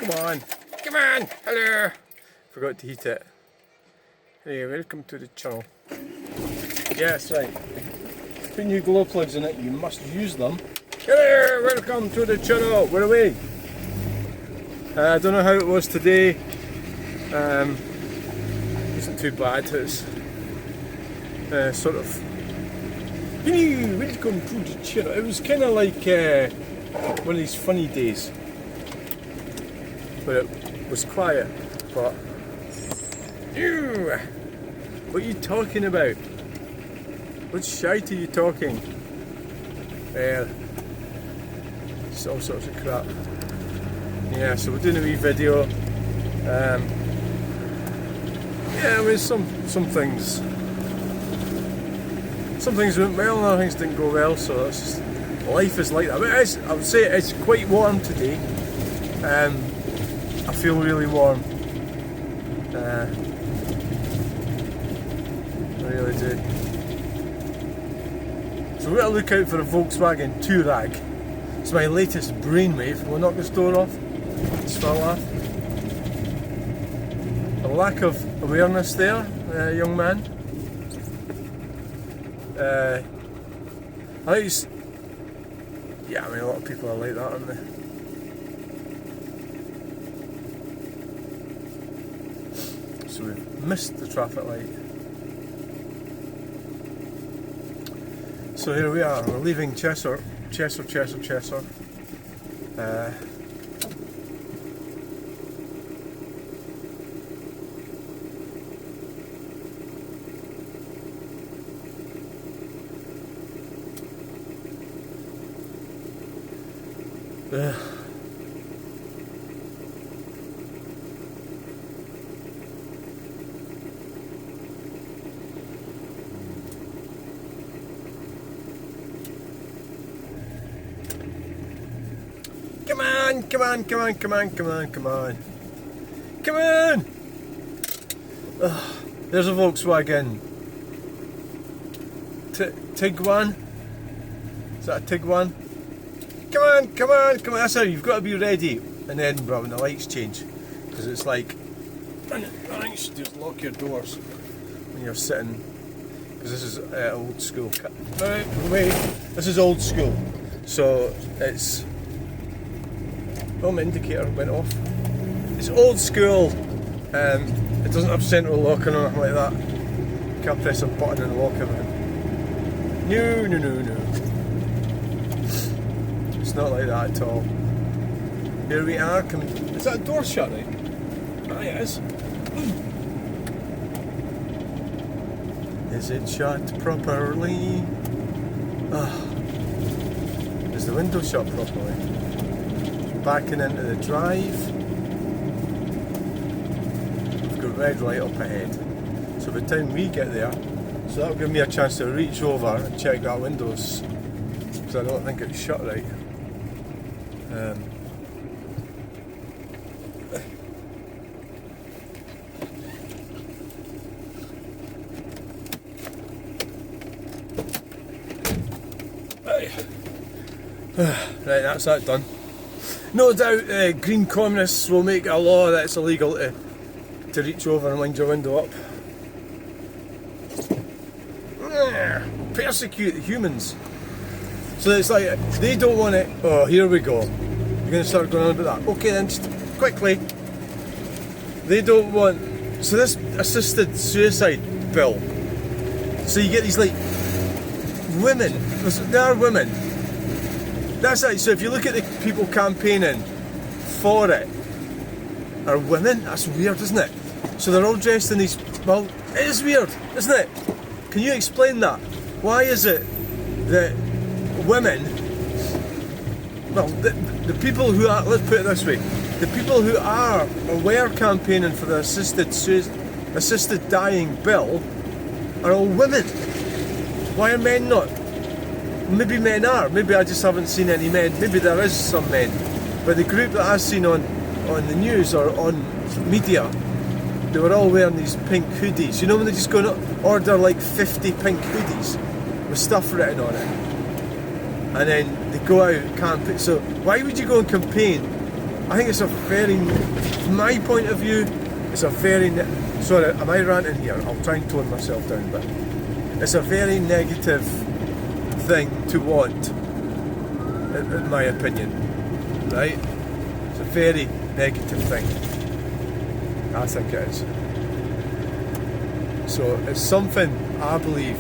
Come on, hello. Forgot to heat it. Hey, welcome to the channel. Yes, right. Put new glow plugs in it, you must use them. Hello, welcome to the channel. We're away. I don't know how it was today. Wasn't too bad. It's sort of. Welcome to the channel. It was kind of like one of these funny days where it was quiet. But what are you talking about? What shite are you talking? Well, it's all sorts of crap. Yeah, so we're doing a wee video. Yeah, I mean some things went well, and other things didn't go well. So that's just, life is like that. But I would say it's quite warm today. I feel really warm. I really do. So we're going to look out for a Volkswagen Touareg. It's my latest brainwave. We'll knock this door off. Just for a laugh. A lack of awareness there, young man. I think he's... Yeah, I mean a lot of people are like that, aren't they? So we've missed the traffic light. So here we are, we're leaving Cheshire. Come on! There's a Volkswagen Tiguan. Is that a Tiguan? Come on! That's how you've got to be ready in Edinburgh when the lights change, because it's like I think you should just lock your doors when you're sitting, because this is old school. Wait, this is old school, so it's. Oh, my indicator went off. It's old school. It doesn't have central lock or anything like that. You can't press a button and lock everything. No. It's not like that at all. Here we are. Is that door shut, right? Ah, it is. Is it shut properly? Is the window shut properly? Backing into the drive. We've got red light up ahead. So by the time we get there, so that'll give me a chance to reach over and check that windows, because I don't think it's shut right. Right, that's that done. No doubt Green Communists will make a law that it's illegal to reach over and wind your window up. Persecute humans. So it's like, they don't want it. Oh, here we go. You're going to start going on about that. Okay then, just quickly. They don't want... So this assisted suicide bill. So you get these like... women. They are women. That's right, so if you look at the people campaigning for it, are women, that's weird, isn't it? So they're all dressed in these, well, it is weird, isn't it? Can you explain that? Why is it that women, well, the people who are, let's put it this way, the people who are or were campaigning for the assisted dying bill are all women? Why are men not? Maybe men are, maybe I just haven't seen any men, maybe there is some men, but the group that I've seen on the news or on media, they were all wearing these pink hoodies. You know when they just go and order like 50 pink hoodies with stuff written on it, and then they go out and campaign. So why would you go and campaign I think it's a very, from my point of view, it's a very, sorry, am I ranting here? I'll try and tone myself down a bit. It's a very negative thing to want, in my opinion, right? It's a very negative thing. I think it is. So it's something, I believe,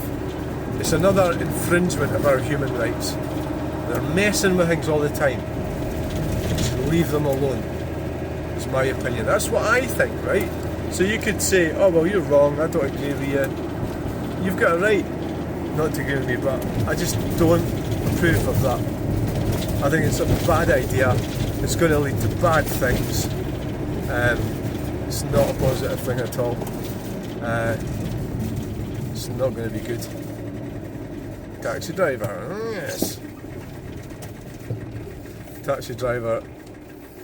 it's another infringement of our human rights. They're messing with things all the time. Just leave them alone. It's my opinion. That's what I think, right? So you could say, oh well, you're wrong, I don't agree with you. You've got a right not to agree with me, but I just don't approve of that. I think it's a bad idea. It's going to lead to bad things. It's not a positive thing at all. It's not going to be good. Taxi driver, yes. Taxi driver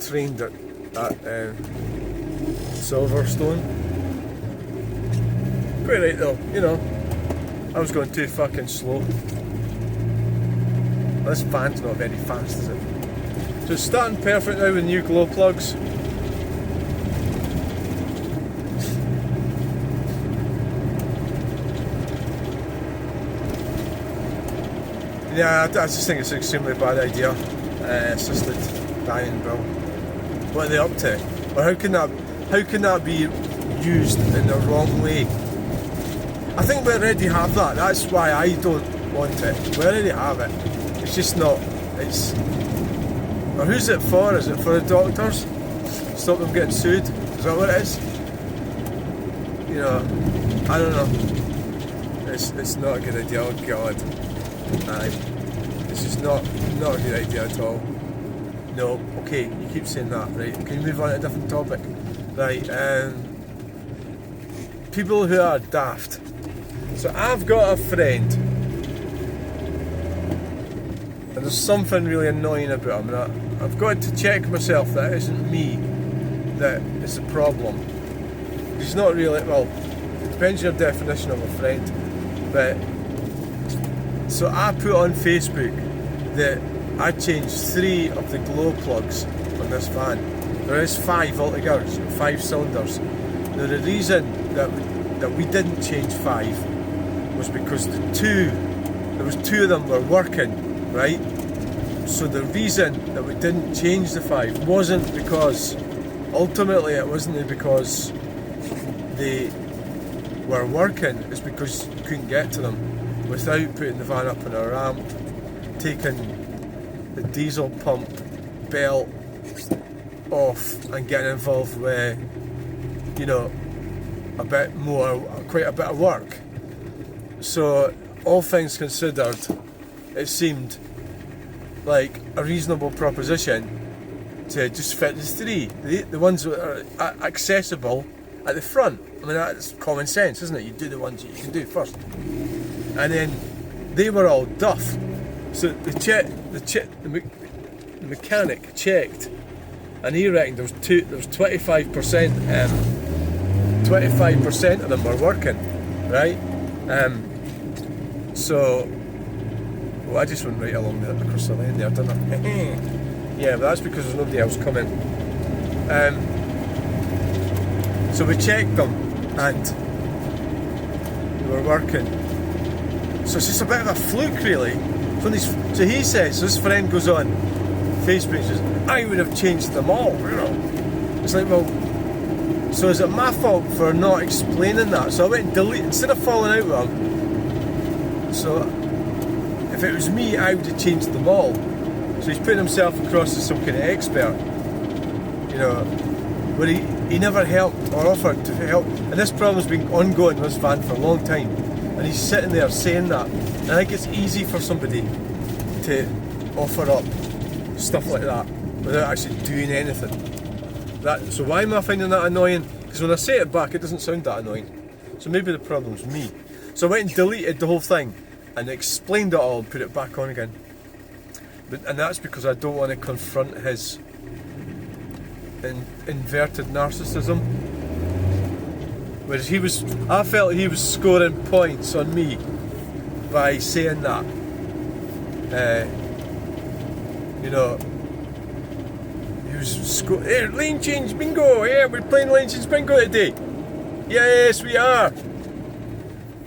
trained at Silverstone. Quite right though, you know. I was going too fucking slow. This van's not very fast, is it? So it's starting perfect now with new glow plugs. Yeah, I just think it's an extremely bad idea. Assisted dying, bro. What are they up to? Or how can that be used in the wrong way? I think we already have that. That's why I don't want it. We already have it. It's just not. It's. Or who's it for? Is it for the doctors? Stop them getting sued? Is that what it is? You know, I don't know. It's not a good idea. Oh God. It's just not a good idea at all. No, okay, you keep saying that, right? Can you move on to a different topic? Right, people who are daft. So I've got a friend, and there's something really annoying about him, and I've got to check myself that it isn't me that is the problem. He's not really, well, it depends on your definition of a friend, but so I put on Facebook that I changed 3 of the glow plugs on this van. There is 5 altogether, so 5 cylinders. Now the reason that we didn't change 5 was because there was 2 of them were working, right? So the reason that we didn't change the 5 wasn't because, ultimately it wasn't because they were working, it's because you couldn't get to them without putting the van up on a ramp, taking the diesel pump belt off and getting involved with, you know, quite a bit of work. So all things considered, it seemed like a reasonable proposition to just fit the 3, the ones that are accessible at the front. I mean, that's common sense, isn't it? You do the ones that you can do first. And then they were all duff. So the mechanic checked, and he reckoned there was 25%. 25% of them were working, right? So, well, I just went right along across the lane there, didn't I? Yeah, but that's because there's nobody else coming. So we checked them, and they were working. So it's just a bit of a fluke, really. So he says, so this friend goes on Facebook and says, I would have changed them all, you know. It's like, well, so is it my fault for not explaining that? So I went and deleted, instead of falling out with him, so if it was me, I would have changed them all. So he's putting himself across as some kind of expert, you know, where he never helped or offered to help. And this problem's been ongoing in this van for a long time. And he's sitting there saying that. And I think it's easy for somebody to offer up stuff like that without actually doing anything. So why am I finding that annoying? Because when I say it back, it doesn't sound that annoying. So maybe the problem's me. So I went and deleted the whole thing and explained it all and put it back on again. And that's because I don't want to confront his inverted narcissism. Whereas I felt he was scoring points on me by saying that. You know, he Here, lane change bingo. Yeah, we're playing lane change bingo today. Yes, we are.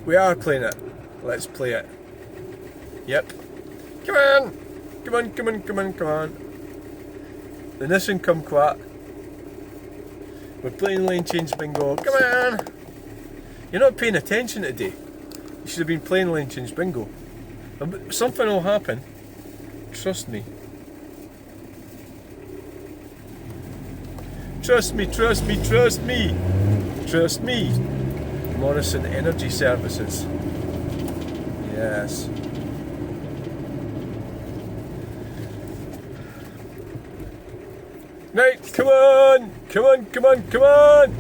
We are playing it. Let's play it. Yep. Come on. Come on, come on, come on, come on. The Nissan Kumquat. We're playing lane change bingo. Come on. You're not paying attention today. You should have been playing lane change bingo. Something will happen. Trust me. Trust me, trust me, trust me. Trust me. Morrison Energy Services. Yes. Right, come on! Come on, come on, come on!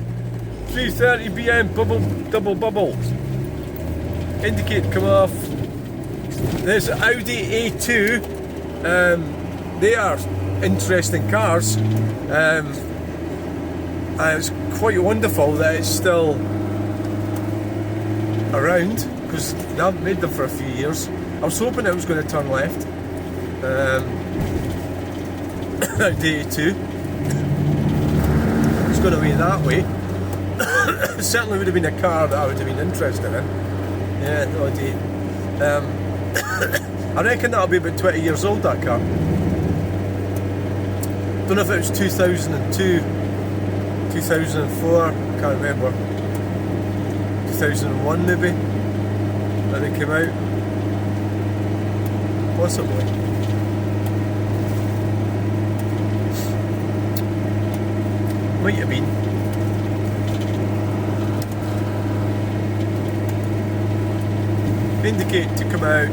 3:30 PM, double bubble. Indicate, come off. There's Audi A2. They are interesting cars. And it's quite wonderful that it's still around, because they haven't made them for a few years. I was hoping it was going to turn left. Audi A2. It's going to be that way. It certainly would have been a car that I would have been interested in. Yeah, Audi. I reckon that'll be about 20 years old, that car. Don't know if it was 2002, 2004, can't remember. 2001 maybe, that they came out. Possibly. Might have been. Indicate to come out.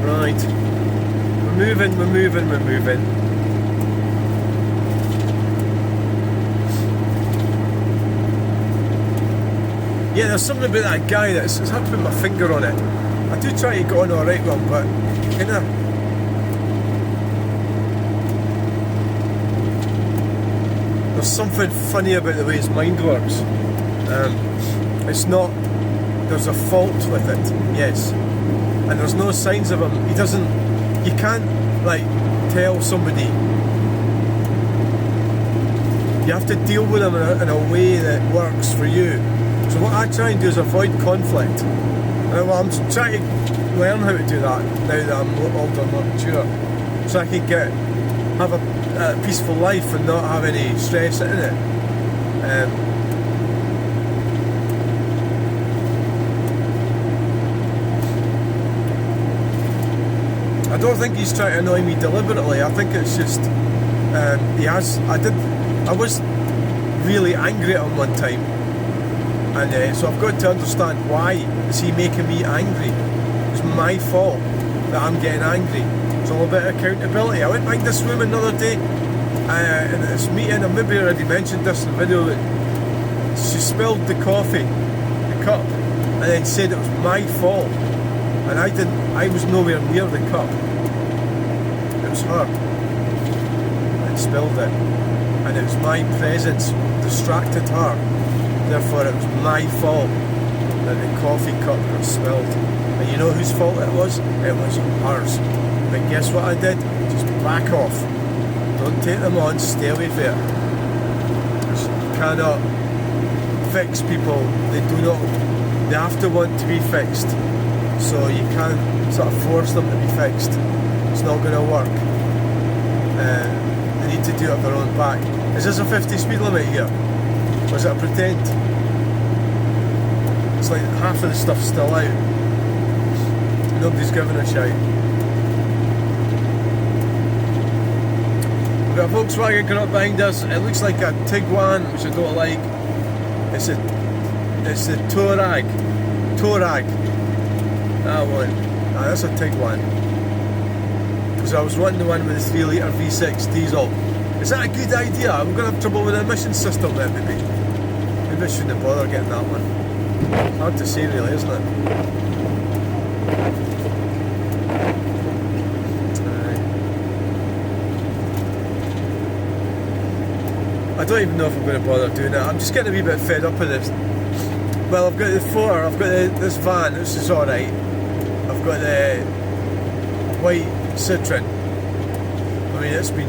Right. We're moving, we're moving, we're moving. Yeah, there's something about that guy that's, it's hard to put my finger on it. I do try to get on alright with him, but kinda there's something funny about the way his mind works. It's not, there's a fault with it, yes. And there's no signs of him. He doesn't, you can't like tell somebody. You have to deal with him in a way that works for you. So what I try and do is avoid conflict. And I'm trying to learn how to do that now that I'm older and more mature. So I can have a peaceful life and not have any stress in it. I don't think he's trying to annoy me deliberately. I think it's just he has. I was really angry at him one time, and so I've got to understand why is he making me angry. It's my fault that I'm getting angry. It's all about accountability. I went behind this woman the other day in this meeting. I maybe already mentioned this in the video, that she spilled the coffee, the cup, and then said it was my fault. And I was nowhere near the cup. It was her that spilled it. And it was my presence distracted her. Therefore it was my fault that the coffee cup got spilled. And you know whose fault it was? It was hers. But guess what I did? Just back off. Don't take them on, stay away from it. You cannot fix people. They have to want to be fixed. So you can't sort of force them to be fixed. It's not going to work. They need to do it on their own back. Is this a 50 speed limit here? Or is it a pretend? It's like half of the stuff's still out. Nobody's giving a shout. We've got a Volkswagen coming up behind us. It looks like a Tiguan, which I don't like. It's a Touareg. That one. That's a Tiguan. Because I was wanting the one with the 3 litre V6 diesel. Is that a good idea? I'm going to have trouble with the emission system then, maybe. Maybe I shouldn't have bothered getting that one. Hard to say really, isn't it? I don't even know if I'm going to bother doing it. I'm just getting a wee bit fed up with this. Well, I've got the 4, I've got this van, this is alright. I've got the white Citroen. I mean, it's been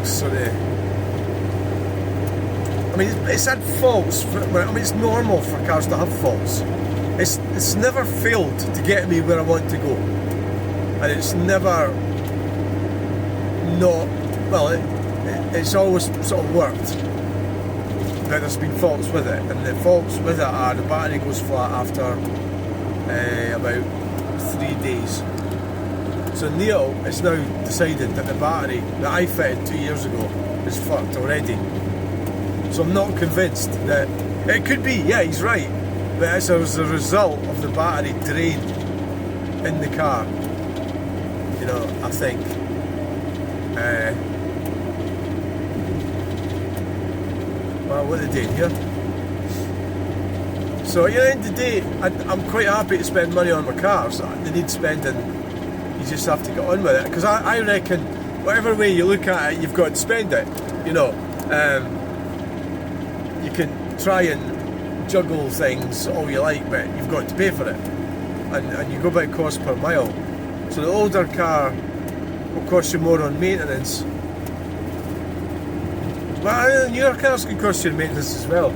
sort of... I mean, it's had faults. I mean, it's normal for cars to have faults. It's never failed to get me where I want to go. And it's never not... Well, it's always sort of worked. But there's been faults with it. And the faults with it are the battery goes flat after about 3 days. So Neil has now decided that the battery that I fitted 2 years ago is fucked already. So I'm not convinced that... It could be, yeah, he's right. But it's as a result of the battery drain in the car. You know, I think. Well, what are they doing here? So at the end of the day, I'm quite happy to spend money on my cars. They need spending. You just have to get on with it. Because I reckon, whatever way you look at it, you've got to spend it. You know, you can try and juggle things all you like, but you've got to pay for it. And you go by cost per mile. So the older car will cost you more on maintenance. Well, newer cars can cost you maintenance as well.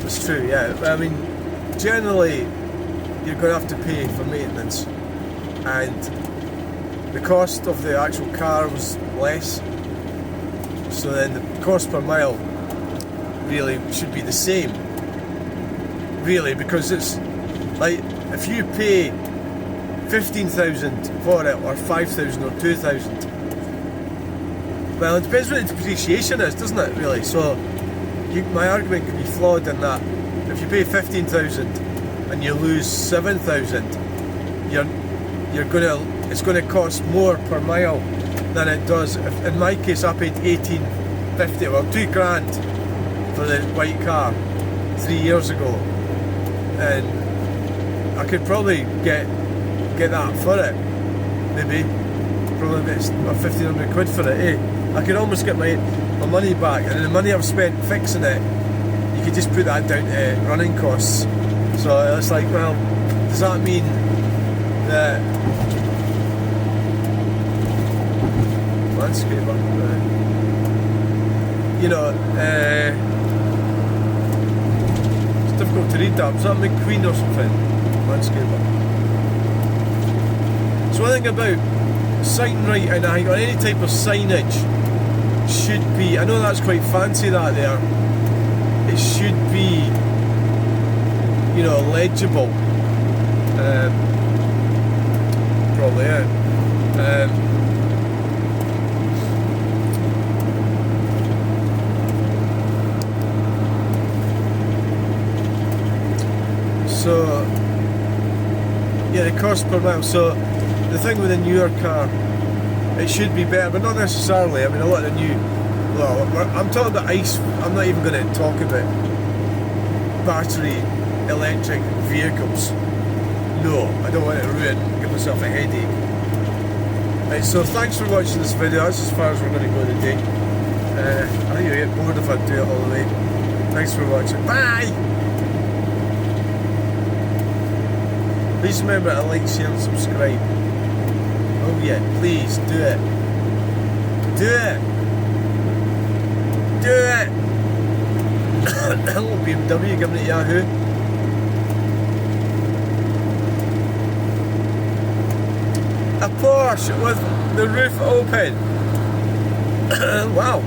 It's true, yeah. I mean, generally, you're going to have to pay for maintenance. And the cost of the actual car was less. So then the cost per mile really should be the same. Really, because it's like, if you pay 15,000 for it, or 5,000 or 2,000, well, it depends what the depreciation is, doesn't it, really? So, my argument could be flawed in that if you pay 15,000 and you lose 7,000, it's going to cost more per mile than it does. In my case, I paid 1850, well, £2,000 for the white car 3 years ago, and I could probably get that for it, maybe. Probably get 1,500 quid for it, eh? I could almost get my money back, and the money I've spent fixing it, you could just put that down to running costs. So it's like, well, does that mean that landscaper, you know, it's difficult to read that. Was that McQueen or something? Landscaper. So one thing about sign writing, I think, on any type of signage, should be, I know that's quite fancy that there, it should be, you know, legible. Probably, yeah. So, yeah, the cost per mile. So, the thing with a newer car, it should be better, but not necessarily. I mean, a lot of the new... Well, I'm talking about ICE. I'm not even going to talk about battery electric vehicles. No, I don't want to give myself a headache. Right, so thanks for watching this video. That's as far as we're going to go today. I think you'll get bored if I do it all the way. Thanks for watching. Bye! Please remember to like, share and subscribe. Oh yeah, please do it. Do it! Do it! Hello BMW, giving it Yahoo. A Porsche with the roof open. Wow.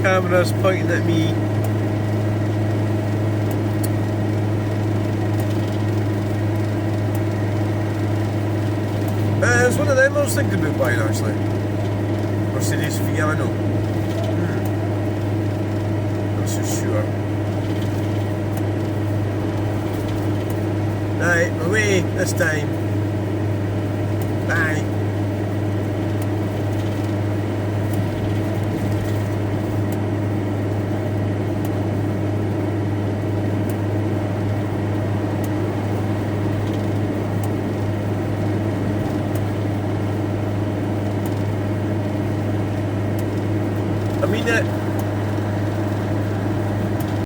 Camera's pointing at me. It's one of them I was thinking about buying, actually. Mercedes Fiano. Not so sure. Right, away this time. Bye. I mean it.